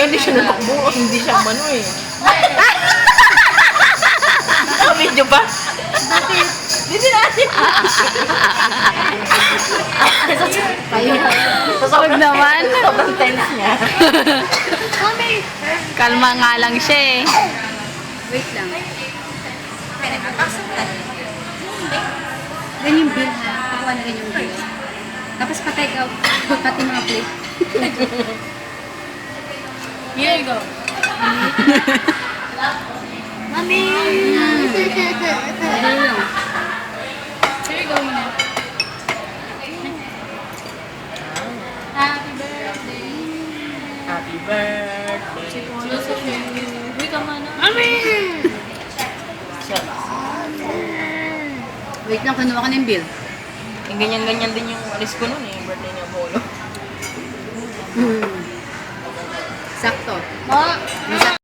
hindi siya natakbo. Hindi siya mano eh. Video ba? Hindi natin. Huwag naman. Sobrang tense niya. Kalma nga lang siya eh. Wait lang. Ganyan bill ha. Pakuha na ganyang bill. Tapos pa-take out. Pati mga plate. Here you go. Mami! Madali lang. Here you go, Ina. Happy birthday. Happy birthday. Uy, kama na. Wait lang, kinuha ko na yung bill. Yung ganyan-ganyan din yung alis ko nun eh. Yung birthday ni Apollo. Sakto. Ma,